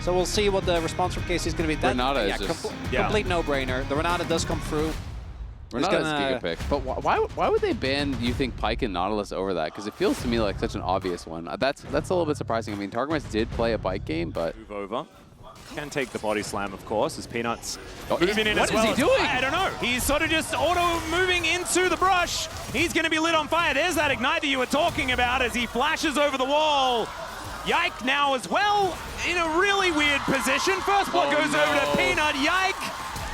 So we'll see what the response from KC is going to be. Renata is just... complete no-brainer. The Renata does come through. Renata's Giga pick. But why would they ban, you think, Pyke and Nautilus over that? Because it feels to me like such an obvious one. That's a little bit surprising. I mean, Targamas did play a Pyke game, but... Move over. Can take the body slam, of course, as Peanut's moving in as well. What is he doing? I don't know. He's sort of just auto-moving into the brush. He's going to be lit on fire. There's that ignite that you were talking about as he flashes over the wall. Yike now as well in a really weird position. First blood goes over to Peanut. Yike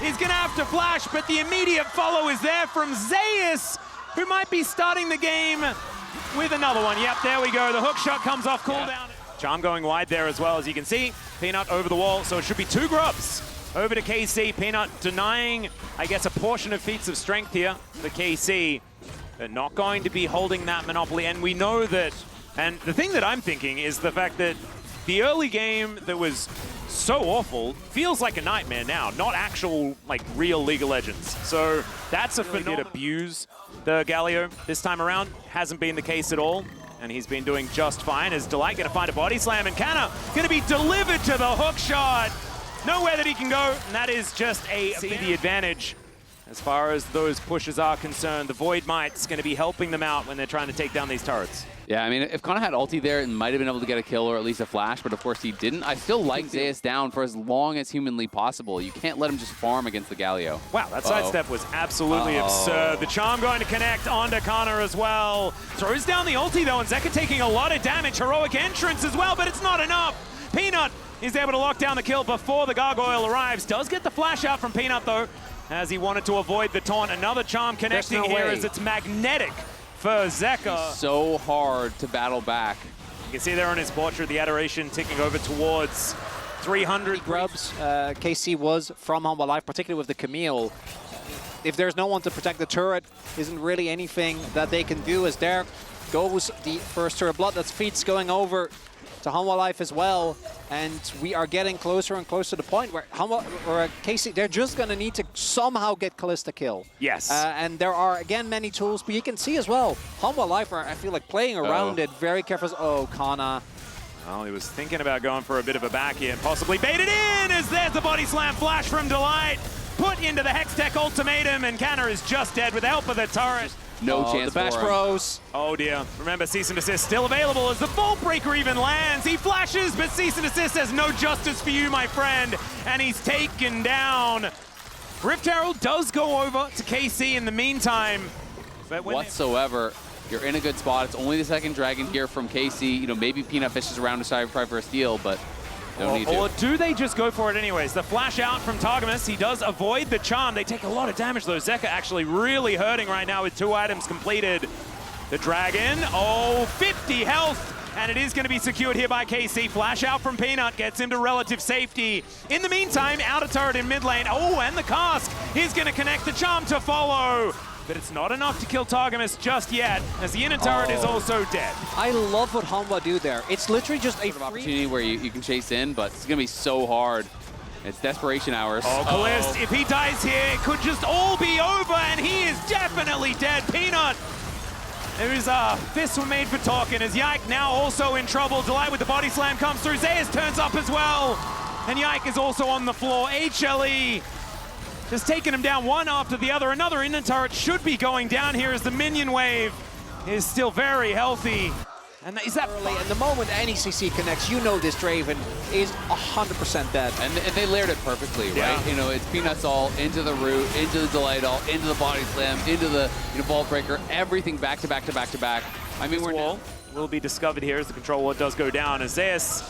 is going to have to flash, but the immediate follow is there from Zeus, who might be starting the game with another one. Yep, there we go. The hook shot comes off cooldown. Charm going wide there as well, as you can see. Peanut over the wall, so it should be 2 grubs over to KC. Peanut denying, I guess, a portion of feats of strength here for KC. They're not going to be holding that monopoly, and we know that. And the thing that I'm thinking is the fact that the early game that was so awful feels like a nightmare now, not actual, like, real League of Legends. So that's a phenomenon. Did abuse the Galio this time around. Hasn't been the case at all. And he's been doing just fine as Delight going to find a body slam, and Canna going to be delivered to the hook shot. Nowhere that he can go, and that is just the advantage as far as those pushes are concerned. The Void Might's going to be helping them out when they're trying to take down these turrets. Yeah, I mean, if Kana had ulti there, it might have been able to get a kill or at least a flash, but of course he didn't. I still like Zeus down for as long as humanly possible. You can't let him just farm against the Galio. Wow, that sidestep was absolutely absurd. The charm going to connect onto Kana as well. Throws down the ulti though, and Zeka taking a lot of damage. Heroic entrance as well, but it's not enough. Peanut is able to lock down the kill before the Gargoyle arrives. Does get the flash out from Peanut though, as he wanted to avoid the taunt. Another charm connecting here as it's magnetic for Zeka. It's so hard to battle back. You can see there on his portrait the adoration ticking over towards 300 grubs. KC was from Hanwha Life, particularly with the Camille. If there's no one to protect the turret, isn't really anything that they can do, as there goes the first turret blood. That's Feats going over to Hanwha Life as well, and we are getting closer and closer to the point where Hanwha or KC, they're just going to need to somehow get Kalista kill. Yes. And there are, again, many tools, but you can see as well, Hanwha Life are, I feel like, playing around it very careful. Oh, Kana. Well, he was thinking about going for a bit of a back here and possibly baited in, as there's the body slam flash from Delight. Put into the Hextech ultimatum, and Canna is just dead with the help of the turret. No chance the Bash for him. Bros. Oh dear. Remember, cease and desist still available as the Vault Breaker even lands. He flashes, but cease and desist says no justice for you, my friend. And he's taken down. Rift Herald does go over to KC in the meantime. But whatsoever, you're in a good spot. It's only the second dragon here from KC. You know, maybe Peanut fishes around to try for a steal, but don't need to. Or do they just go for it anyways? The flash out from Targamas. He does avoid the charm. They take a lot of damage though. Zeka actually really hurting right now with 2 items completed. The dragon, 50 health. And it is going to be secured here by KC. Flash out from Peanut gets him to relative safety. In the meantime, outer turret in mid lane. Oh, and the cask is going to connect the charm to follow. But it's not enough to kill Targamas just yet, as the inner turret is also dead. I love what Hanwha do there. It's literally just a sort of opportunity where you can chase in, but it's going to be so hard. It's desperation hours. Kalist, if he dies here, it could just all be over, and he is definitely dead. Peanut. There's fists were made for talking, as Yike now also in trouble. Delight with the body slam comes through. Zeus turns up as well. And Yike is also on the floor. HLE just taking him down one after the other. Another inner turret should be going down here as the minion wave is still very healthy. And is that early? And the moment any CC connects, you know this Draven is 100% dead. And they layered it perfectly, right? You know, it's Peanuts all into the root, into the Delight all, into the body slam, into the Vault Breaker, everything back to back to back to back. I mean, wall will be discovered here as the control ward does go down. As Zeus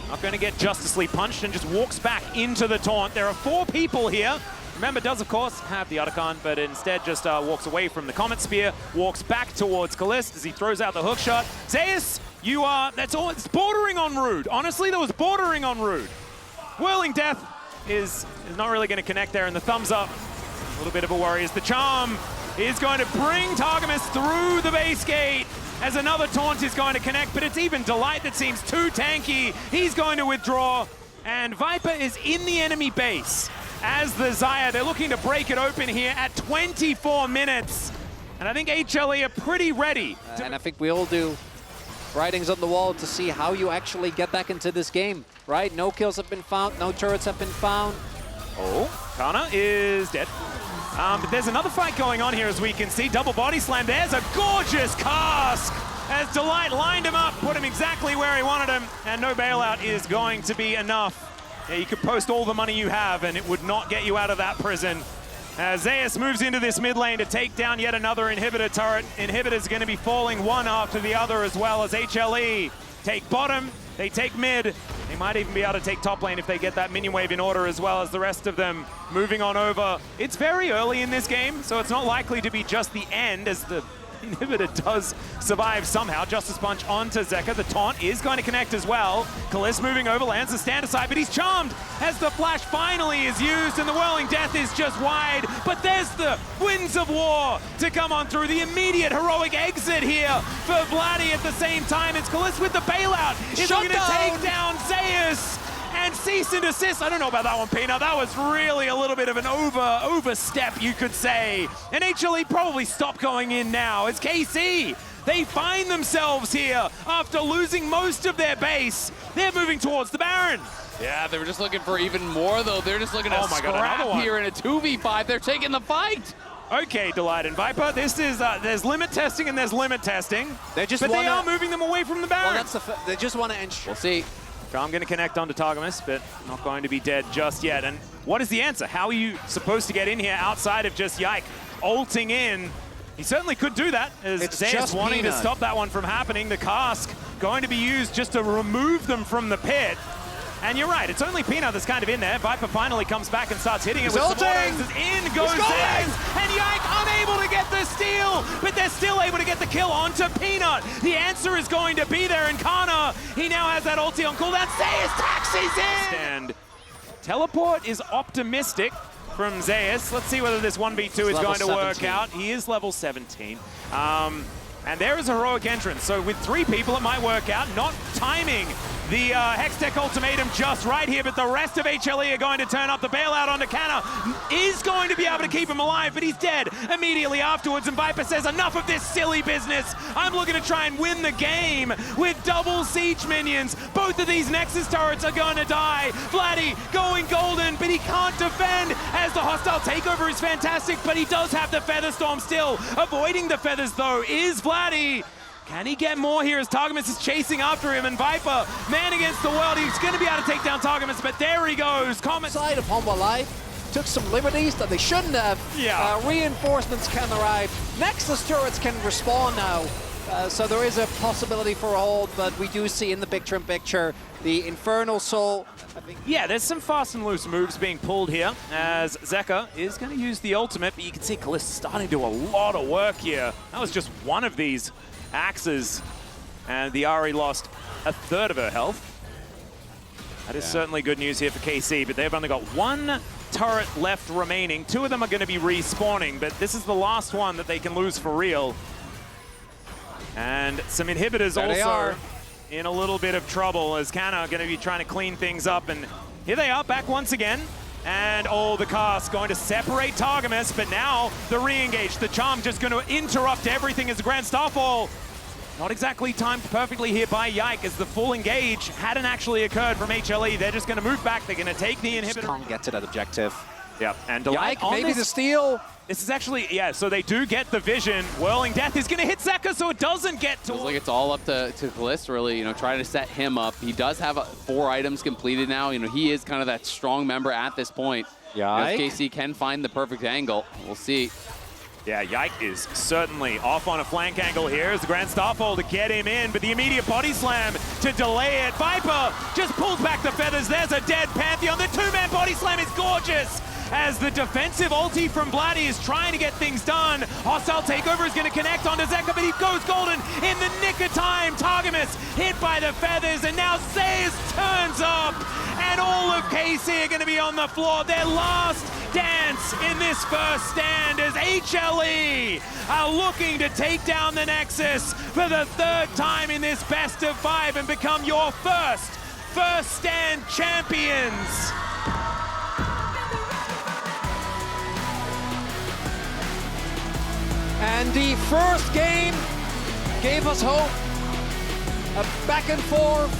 not going to get Justice League punched and just walks back into the taunt. There are 4 people here. Remember, does of course have the Otacon, but instead just walks away from the Comet Spear, walks back towards Kalist as he throws out the hook shot. Zeus, you are, that's all, it's bordering on rude. Honestly, that was bordering on rude. Whirling Death is not really going to connect there, and the thumbs up, a little bit of a worry as the charm is going to bring Targamas through the base gate as another taunt is going to connect, but it's even Delight that seems too tanky. He's going to withdraw, and Viper is in the enemy base. As the Xayah, they're looking to break it open here at 24 minutes. And I think HLE are pretty ready. And I think we all do. writings on the wall to see how you actually get back into this game, right? No kills have been found, no turrets have been found. Oh, Kana is dead. But there's another fight going on here, as we can see. Double body slam. There's a gorgeous cask as Delight lined him up, put him exactly where he wanted him, and no bailout is going to be enough. Yeah, you could post all the money you have, and it would not get you out of that prison. As Zeus moves into this mid lane to take down yet another inhibitor turret. Inhibitor's going to be falling one after the other, as well as HLE take bottom, they take mid. They might even be able to take top lane if they get that minion wave in order, as well as the rest of them moving on over. It's very early in this game, so it's not likely to be just the end, as the inhibitor does survive somehow. Justice Punch onto Zeka. The taunt is going to connect as well. Kaliss moving over, lands the stand aside, but he's charmed as the flash finally is used, and the Whirling Death is just wide. But there's the Winds of War to come on through. The immediate heroic exit here for Vladdy at the same time. It's Kaliss with the bailout. Is going to take down Zeus and cease and desist. I don't know about that one, Peanut. That was really a little bit of an overstep, you could say. And HLE probably stop going in now. It's KC. They find themselves here after losing most of their base. They're moving towards the Baron. Yeah, they were just looking for even more, though. They're just looking to scrap here in a 2v5. They're taking the fight. Okay, Delight and Viper, this is, there's limit testing and there's limit testing. They are moving them away from the Baron. Well, that's they just want to ensure. We'll see. I'm going to connect onto Targamas, but not going to be dead just yet. And what is the answer? How are you supposed to get in here outside of just Yike ulting in? He certainly could do that, as Zeus wanting to stop that one from happening. The cask going to be used just to remove them from the pit. And you're right, it's only Peanut that's kind of in there. Viper finally comes back and starts hitting it with some autos. In goes Zeus, and Yike unable to get the steal, but they're still able to get the kill onto Peanut. The answer is going to be there, and Kana, he now has that ulti on cooldown. Zeus taxis in! And teleport is optimistic from Zeus. Let's see whether this 1v2 is going to work out. He is level 17. And there is a heroic entrance, so with 3 people it might work out. Not timing the Hextech ultimatum just right here, but the rest of HLE are going to turn up. The bailout onto Kana is going to be able to keep him alive, but he's dead immediately afterwards, and Viper says, enough of this silly business. I'm looking to try and win the game with double siege minions. Both of these Nexus turrets are going to die. Vladdy going golden, but he can't defend, as the hostile takeover is fantastic, but he does have the Feather Storm still. Avoiding the feathers, though, is Vladdy. Can he get more here as Targamas is chasing after him, and Viper, man against the world, he's going to be able to take down Targamas, but there he goes. Comet side of Hanwha Live took some liberties that they shouldn't have. Yeah. Reinforcements can arrive. Nexus turrets can respawn now. So there is a possibility for a hold, but we do see in the big picture the Infernal Soul. I think. Yeah, there's some fast and loose moves being pulled here, as Zeka is going to use the ultimate, but you can see Kaliss starting to do a lot of work here. That was just one of these axes, and the Ahri lost a third of her health. That is certainly good news here for KC, but they've only got 1 turret left remaining. 2 of them are going to be respawning, but this is the last one that they can lose for real. And some inhibitors also in a little bit of trouble, as Kana are going to be trying to clean things up, and here they are back once again. And the cask going to separate Targamas, but now the re-engage. The charm just going to interrupt everything as the Grand Starfall. Not exactly timed perfectly here by Yike, as the full engage hadn't actually occurred from HLE. They're just going to move back. They're going to take the inhibitor. Just can't get to that objective. Yeah, and Delight Yike, maybe the steal. This is actually, yeah, so they do get the vision. Whirling Death is going to hit Zeka, so it doesn't get to... Feels like it's all up to Kaliss, really, trying to set him up. He does have 4 items completed now. He is kind of that strong member at this point. Yeah. If KC can find the perfect angle, we'll see. Yeah, Yike is certainly off on a flank angle here as the Grand Starfall to get him in, but the immediate body slam to delay it. Viper just pulls back the feathers. There's a dead Pantheon. The 2-man body slam is gorgeous, as the defensive ulti from Vladdy is trying to get things done. Hostile takeover is going to connect onto Zeka, but he goes golden in the nick of time. Targamas hit by the feathers, and now Zeus turns up, and all of KC are going to be on the floor. Their last dance in this first stand, as HLE are looking to take down the Nexus for the 3rd time in this best of 5 and become your first stand champions. And the first game gave us hope. a back and forth.